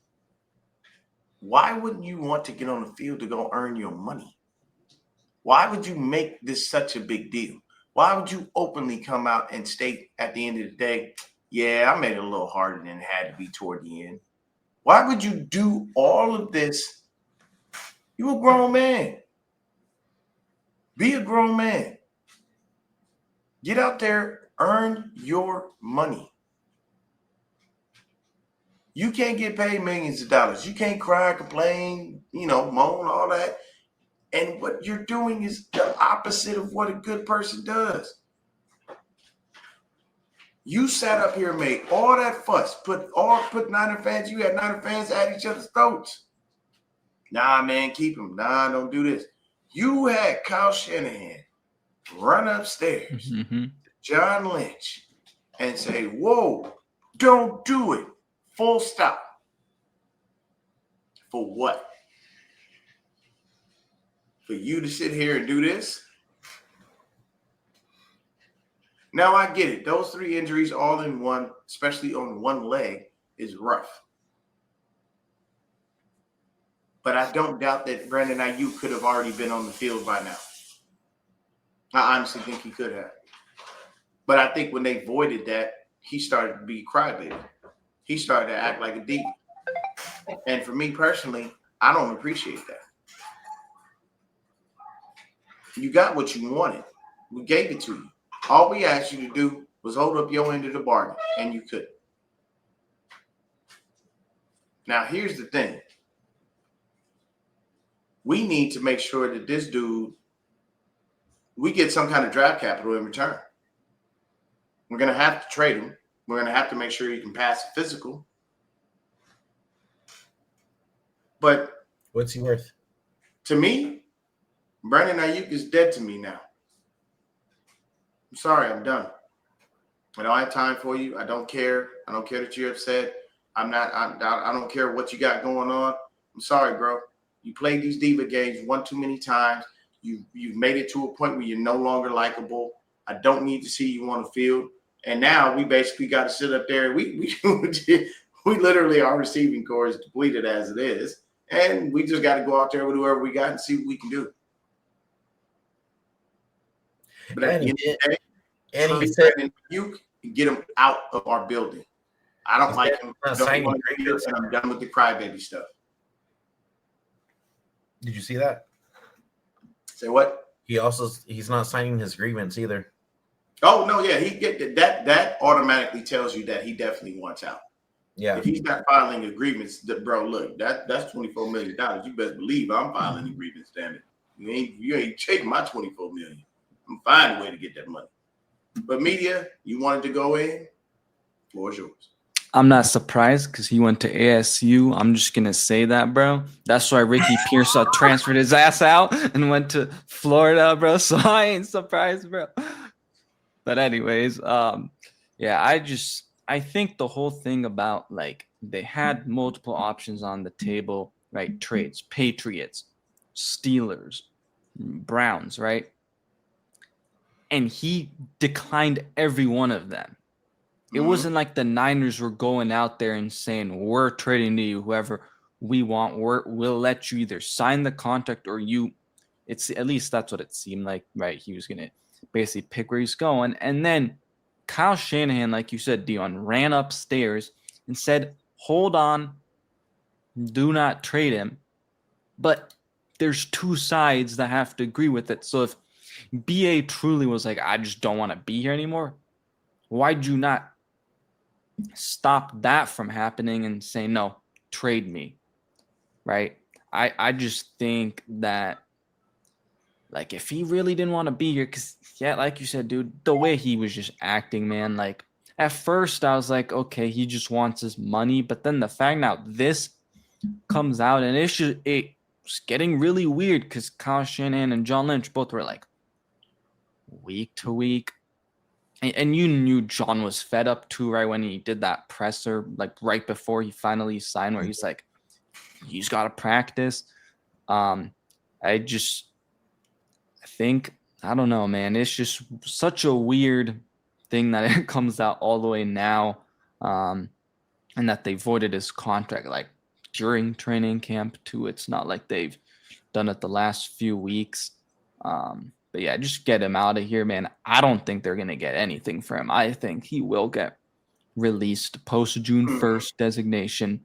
why wouldn't you want to get on the field to go earn your money? Why would you make this such a big deal? Why would you openly come out and state at the end of the day, yeah, I made it a little harder than it had to be toward the end? Why would you do all of this? You're a grown man. Be a grown man. Get out there, earn your money. You can't get paid millions of dollars. You can't cry, complain, moan, all that. And what you're doing is the opposite of what a good person does. You sat up here and made all that fuss, put Niner fans, you had Niner fans at each other's throats. Nah, man, keep him. Nah, don't do this. You had Kyle Shanahan run upstairs, John Lynch, and say, whoa, don't do it. Full stop. For what? For you to sit here and do this? Now I get it. Those three injuries all in one, especially on one leg, is rough. But I don't doubt that Brandon Ayuk could have already been on the field by now. I honestly think he could have. But I think when they voided that, he started to be a crybaby. He started to act like a diva. And for me personally, I don't appreciate that. You got what you wanted. We gave it to you. All we asked you to do was hold up your end of the bargain, and you couldn't. Now, here's the thing. We need to make sure that this dude, we get some kind of draft capital in return. We're going to have to trade him. We're going to have to make sure he can pass a physical. But what's he worth? To me, Brandon Ayuk is dead to me now. I'm sorry, I'm done. I don't have time for you. I don't care. I don't care that you're upset. I don't care what you got going on. I'm sorry, bro. You played these diva games one too many times. You've made it to a point where you're no longer likable. I don't need to see you on the field. And now we basically got to sit up there. We literally our receiving core is depleted as it is. And we just got to go out there with whoever we got and see what we can do. But at the end of the day, he said, you can get him out of our building. I don't like him. And I'm done with the crybaby stuff. Did you see that? Say what? He's not signing his grievance either. Oh no, yeah, he get that automatically tells you that he definitely wants out. Yeah. If he's not filing a grievance, bro, look, that's $24 million. You best believe I'm filing a grievance, damn it. You ain't taking my $24 million. I'm finding a way to get that money. But media, you wanted to go in, floor is yours. I'm not surprised because he went to ASU. I'm just gonna say that, bro. That's why Ricky Pearsall transferred his ass out and went to Florida, bro. So I ain't surprised, bro. But anyways, yeah, I think the whole thing about like they had multiple options on the table, right? Trades, Patriots, Steelers, Browns, right? And he declined every one of them. It wasn't like the Niners were going out there and saying, we're trading to you, whoever we want, we'll let you either sign the contract or you. It's at least that's what it seemed like, right? He was going to basically pick where he's going. And then Kyle Shanahan, like you said, Dion, ran upstairs and said, hold on, do not trade him. But there's two sides that have to agree with it. So if BA truly was like, I just don't want to be here anymore, why'd you not stop that from happening and say, no, trade me, right? I just think that, like, if he really didn't want to be here, because, yeah, like you said, dude, the way he was just acting, man, like, at first I was like, okay, he just wants his money, but then the fact now this comes out, and it's getting really weird, because Kyle Shanahan and John Lynch both were like, week to week, and you knew John was fed up too, right? When he did that presser, like right before he finally signed, where he's like, he's got to practice. I think, I don't know, man. It's just such a weird thing that it comes out all the way now, and that they voided his contract like during training camp too. It's not like they've done it the last few weeks. But yeah, just get him out of here, man. I don't think they're going to get anything for him. I think he will get released post June 1st designation,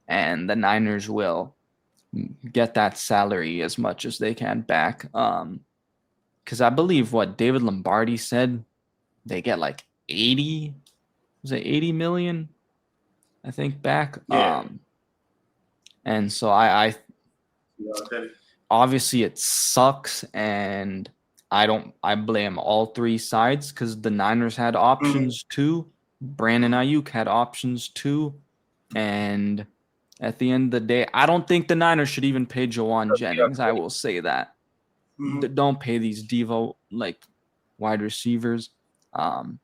and the Niners will get that salary as much as they can back. Because I believe what David Lombardi said, they get like 80 million, I think, back. Yeah. And so I obviously it sucks, and I blame all three sides, because the Niners had options too. Brandon Ayuk had options too. And at the end of the day, I don't think the Niners should even pay Jawan Jennings. I will say that. Don't pay these Devo like wide receivers. And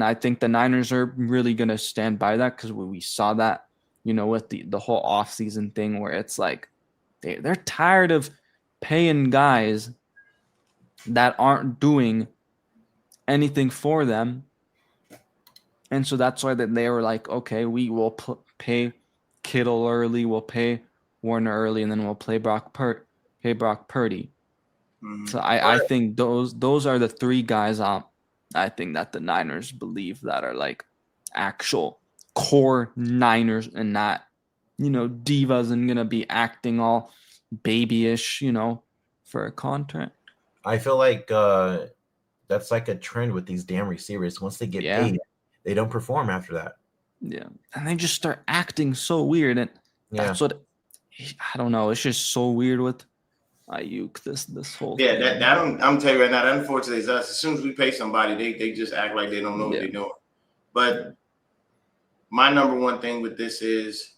I think the Niners are really going to stand by that, because we saw that, with the whole offseason thing, where it's like they're tired of paying guys that aren't doing anything for them. And so that's why that they were like, okay, we will pay Kittle early, we'll pay Warner early, and then we'll pay Brock Purdy. So I think those are the three guys I think that the Niners believe that are like actual core Niners, and not, divas and gonna be acting all babyish, for a contract. I feel like that's like a trend with these damn receivers. Once they get paid, they don't perform after that. Yeah, and they just start acting so weird, and that's what I don't know. It's just so weird with Ayuk. This whole thing. That I'm telling you right now. That unfortunately is us. As soon as we pay somebody, they just act like they don't know what they're doing. But my number one thing with this is,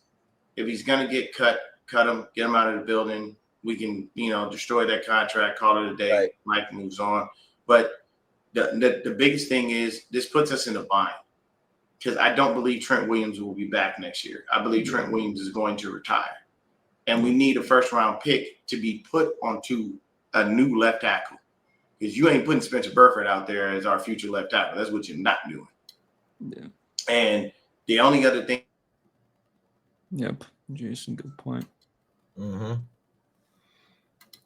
if he's gonna get cut him, get him out of the building. We can, destroy that contract, call it a day. Right. Life moves on. But the biggest thing is, this puts us in a bind, because I don't believe Trent Williams will be back next year. I believe Trent Williams is going to retire, and we need a first-round pick to be put onto a new left tackle, because you ain't putting Spencer Burford out there as our future left tackle. That's what you're not doing. Yeah. And the only other thing. Yep, Jason, good point. Mm-hmm.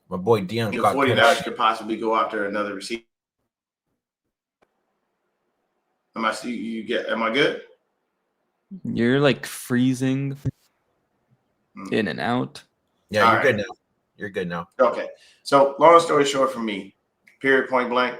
My boy Dion the 49ers could possibly go after another receiver. Am I good? You're like freezing in and out. Yeah, you're good now. You're good now. Okay. So long story short for me, period, point blank,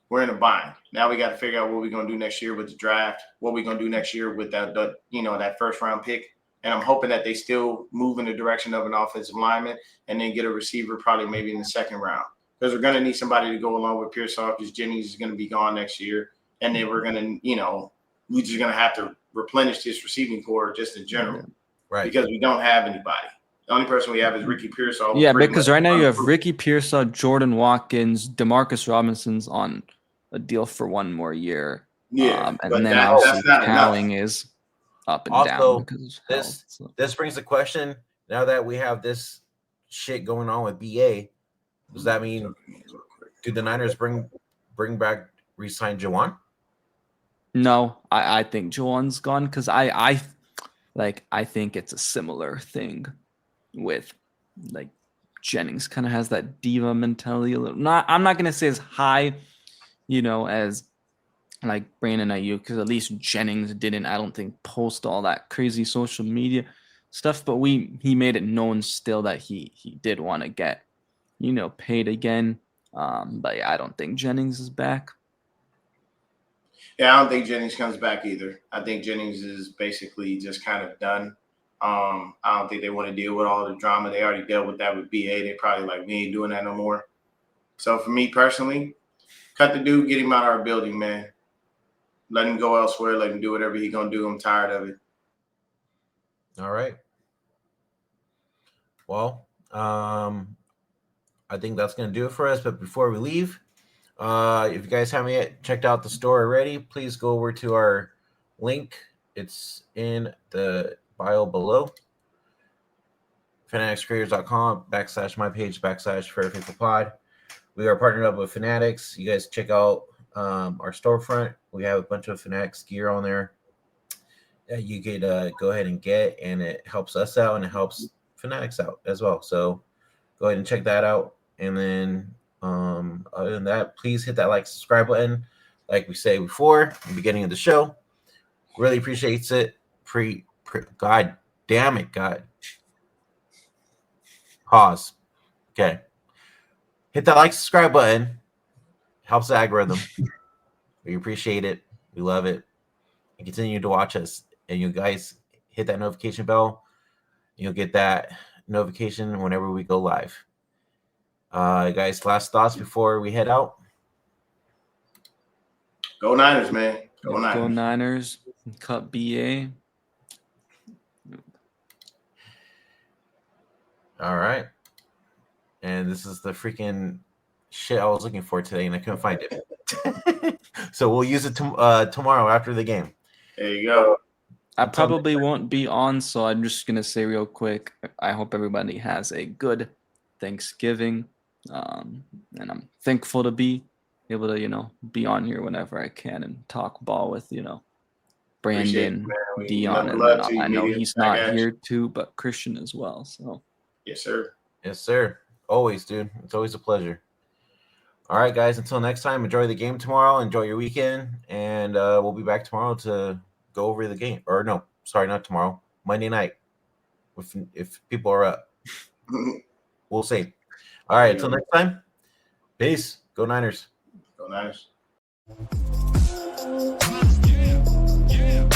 we're in a bind. Now we got to figure out what we're going to do next year with the draft, what we're going to do next year with that first round pick. And I'm hoping that they still move in the direction of an offensive lineman, and then get a receiver probably maybe in the second round, because we're going to need somebody to go along with Pearsall, because Jennings is going to be gone next year. And then we're going to, we're just gonna have to replenish this receiving core just in general, Right. because we don't have anybody. The only person we have is Ricky Pearsall. Yeah, because right now you have Ricky Pearsall, Jordan Watkins, Demarcus Robinson's on a deal for one more year. Yeah, and but then that's obviously not Cowling enough. is up and Also, down because of health. this brings the question: now that we have this shit going on with BA, does that mean do the Niners bring back re-sign Jawan? No, I think Jawan's gone because I think it's a similar thing with like Jennings kind of has that diva mentality a little. I'm not gonna say as high, as like Brandon Ayuk, because at least Jennings didn't, I don't think, post all that crazy social media stuff, but he made it known still that he did want to get, paid again. But yeah, I don't think Jennings is back. Yeah, I don't think Jennings comes back either. I think Jennings is basically just kind of done. I don't think they want to deal with all the drama. They already dealt with that with BA. They probably like, we ain't doing that no more. So for me personally, cut the dude, get him out of our building, man. Let him go elsewhere. Let him do whatever he's going to do. I'm tired of it. All right. Well, I think that's going to do it for us. But before we leave, if you guys haven't yet checked out the store already, please go over to our link. It's in the bio below. fanaticscreators.com/my page/fairfaithfulpod. We are partnered up with Fanatics. You guys check out our storefront. We have a bunch of Fanatics gear on there that you could go ahead and get, and it helps us out and it helps Fanatics out as well. So go ahead and check that out. And then other than that, please hit that subscribe button. Like we say before, at the beginning of the show, really appreciates it. God damn it, God. Pause. Okay. Hit that subscribe button. Helps the algorithm. We appreciate it. We love it. And continue to watch us. And you guys hit that notification bell. You'll get that notification whenever we go live. Guys, last thoughts before we head out? Go Niners, man. Go Niners. Go Niners. Cut BA. All right. And this is the freaking shit I was looking for today, and I couldn't find it. So we'll use it tomorrow after the game. There you go. I probably won't be on, so I'm just going to say real quick, I hope everybody has a good Thanksgiving. And I'm thankful to be able to, be on here whenever I can and talk ball with, Brandon, Dion, and I know he's not here too, but Christian as well. So yes, sir. Yes, sir. Always, dude. It's always a pleasure. All right, guys. Until next time, enjoy the game tomorrow. Enjoy your weekend, and we'll be back tomorrow to go over the game. Or no, sorry, not tomorrow. Monday night. If people are up, we'll see. All right. Until next time. Peace. Go Niners. Go Niners. Yeah.